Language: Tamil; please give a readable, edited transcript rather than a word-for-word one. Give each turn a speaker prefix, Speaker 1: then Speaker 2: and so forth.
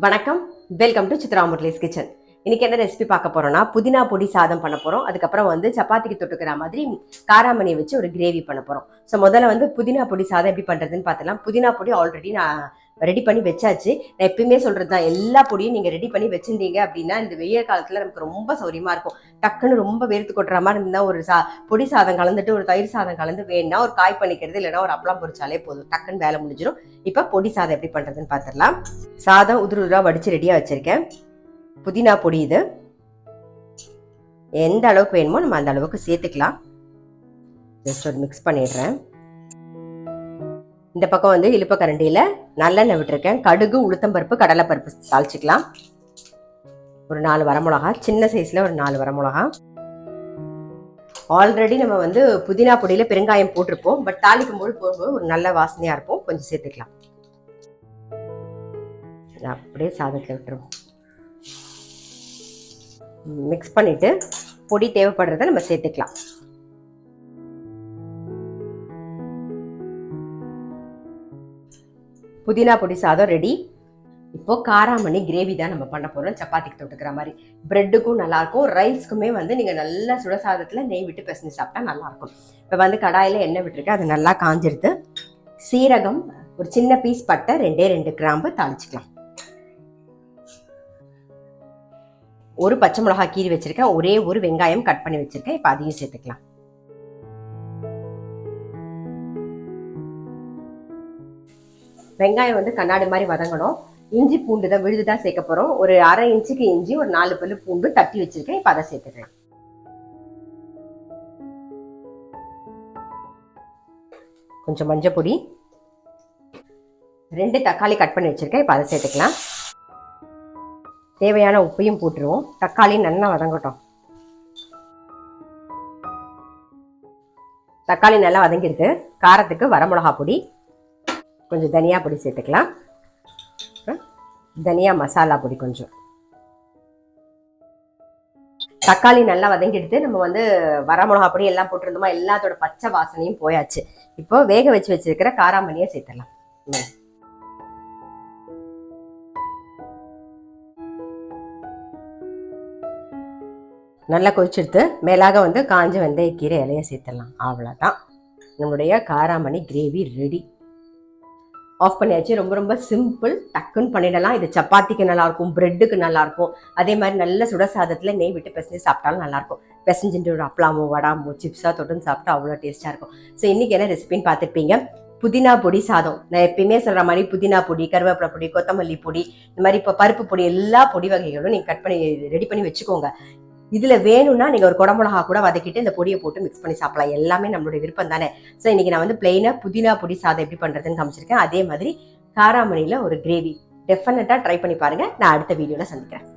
Speaker 1: வணக்கம், welcome to Chitra Murali's kitchen. இன்னைக்கு என்ன ரெசிபி பார்க்க போறோம்னா புதினா பொடி சாதம் பண்ண போறோம். அதுக்கப்புறம் வந்து சப்பாத்திக்கு தொட்டுக்கிற மாதிரி காராமணியை வச்சு ஒரு கிரேவி பண்ண போறோம். ஸோ முதல்ல வந்து புதினா பொடி சாதம் எப்படி பண்றதுன்னு பார்த்தலாம். புதினா பொடி ஆல்ரெடி நான் ரெடி பண்ணி வச்சாச்சு. நான் எப்பயுமே சொல்றது தான், எல்லா பொடியும் நீங்க ரெடி பண்ணி வச்சிருந்தீங்க அப்படின்னா இந்த வெயில் காலத்துல நமக்கு ரொம்ப சௌரியமா இருக்கும். டக்குன்னு ரொம்ப வேர்த்து கொட்டுற மாதிரி இருந்தா ஒரு பொடி சாதம் கலந்துட்டு ஒரு தயிர் சாதம் கலந்து வேணா ஒரு காய் பண்ணிக்கிறது, இல்லைன்னா ஒரு அப்பளம் பொரிச்சாலே போதும், டக்குன்னு வேலை முடிஞ்சிடும். இப்ப பொடி சாதம் எப்படி பண்றதுன்னு பார்த்துடலாம். சாதம் உதிர வடிச்சு ரெடியா வச்சிருக்கேன். புதினா பொடி இது எந்த அளவுக்கு வேணுமோ நம்ம அந்த அளவுக்கு சேர்த்துக்கலாம். ஜஸ்ட் ஒரு மிக்ஸ் பண்ணிடுறேன். இந்த பக்கம் வந்து இழுப்ப கரண்டியில நல்லெண்ணெய் விட்டுருக்கேன். கடுகு, உளுத்தம்பருப்பு, கடலைப்பருப்பு தாளிச்சுக்கலாம். ஒரு 4 வரமிளகா, சின்ன சைஸ்ல ஒரு 4 வரமிளகா. ஆல்ரெடி நம்ம வந்து புதினா பொடியில பெருங்காயம் போட்டிருப்போம், பட் தாளிக்கும் போது போடும்போது ஒரு நல்ல வாசனையா இருக்கும். கொஞ்சம் சேர்த்துக்கலாம். அப்படியே சாதத்தில் விட்டுருவோம். மிக்ஸ் பண்ணிட்டு பொடி தேவைப்படுறத நம்ம சேர்த்துக்கலாம். புதினா பொடி சாதம் ரெடி. இப்போ காராமணி கிரேவி தான் நம்ம பண்ண போறோம். சப்பாத்திக்கு தொட்டுக்கிற மாதிரி. பிரெட்டுக்கும் நல்லா இருக்கும், ரைஸ்க்குமே வந்து நீங்க நல்லா சுட சாதத்துல நெய் விட்டு பிசைஞ்சு சாப்பிட்டா நல்லா இருக்கும். இப்போ வந்து கடாயில எண்ணெய் விட்டுருக்கேன், அது நல்லா காஞ்சிருது. சீரகம், ஒரு சின்ன பீஸ் பட்டை, 2 கிராம்பு தாளிச்சுக்கலாம். ஒரு பச்சை மிளகாய் கீறி வச்சிருக்கேன், ஒரே ஒரு வெங்காயம் கட் பண்ணி வச்சிருக்கேன். இப்போ அதையும் சேர்த்துக்கலாம். வெங்காயம் வந்து கண்ணாடி மாதிரி வதங்கணும். இஞ்சி பூண்டு தான் விழுதுதான் சேர்க்க போறோம். ஒரு 1/2 இன்ச்சுக்கு இஞ்சி, ஒரு 4 பல்லு பூண்டு தட்டி வச்சிருக்கேன். இப்ப அதை சேர்த்துக்கிறேன். கொஞ்சம் மஞ்சள் பொடி, 2 தக்காளி கட் பண்ணி வச்சிருக்கேன். இப்ப அதை சேர்த்துக்கலாம். தேவையான உப்பையும் போட்டுருவோம். தக்காளி நல்லா வதங்கட்டும். தக்காளி நல்லா வதங்கிருக்கு. காரத்துக்கு வரமிளகா பொடி, கொஞ்சம் தனியா பொடி சேர்த்துக்கலாம். தனியா மசாலா பொடி கொஞ்சம். தக்காளி நல்லா வதங்கிடுது. நம்ம வந்து வரமிளகா பொடி எல்லாம் போட்டிருந்தோமா, எல்லாத்தோட பச்சை வாசனையும் போயாச்சு. இப்போ வேக வச்சு வச்சிருக்கிற காராமணியை சேர்த்தலாம். நல்லா கொதிச்செடுத்து மேலாக வந்து காஞ்ச வெந்தயக்கீரை இலையை சேர்த்துடலாம். அவ்வளோதான், நம்மளுடைய காராமணி கிரேவி ரெடி. ஆஃப் பண்ணியாச்சு. ரொம்ப ரொம்ப சிம்பிள், டக்குன்னு பண்ணிடலாம். இது சப்பாத்திக்கு நல்லாயிருக்கும், பிரெட்டுக்கு நல்லாயிருக்கும். அதே மாதிரி நல்ல சுட சாதத்தில் நெய் விட்டு பிசைஞ்சு சாப்பிட்டாலும் நல்லாயிருக்கும். பிசைஞ்சுட்டு ஒரு அப்பளாமோ வடாமோ சிப்ஸாக தொட்டுன்னு சாப்பிட்டா அவ்வளோ டேஸ்ட்டாக இருக்கும். ஸோ இன்றைக்கி என்ன ரெசிபின்னு பார்த்துருப்பீங்க. புதினா பொடி சாதம். நான் எப்பயுமே சொல்கிற மாதிரி புதினா பொடி, கருவேப்பிலை பொடி, கொத்தமல்லி பொடி, இந்த மாதிரி இப்போ பருப்பு பொடி, எல்லா பொடி வகைகளும் நீங்கள் கட் பண்ணி ரெடி பண்ணி வச்சுக்கோங்க. இதுல வேணும்னா நீங்க ஒரு குடமிளகா கூட வதக்கிட்டு இந்த பொடியை போட்டு மிக்ஸ் பண்ணி சாப்பிடலாம். எல்லாமே நம்மளுடைய விருப்பம் தானே. ஸோ இன்னைக்கு நான் வந்து பிளெயினா புதினா பொடி சாதம் எப்படி பண்றதுன்னு காமிச்சிருக்கேன். அதே மாதிரி காராமணியில ஒரு கிரேவி. டெஃபினட்டா ட்ரை பண்ணி பாருங்க. நான் அடுத்த வீடியோல சந்திக்கிறேன்.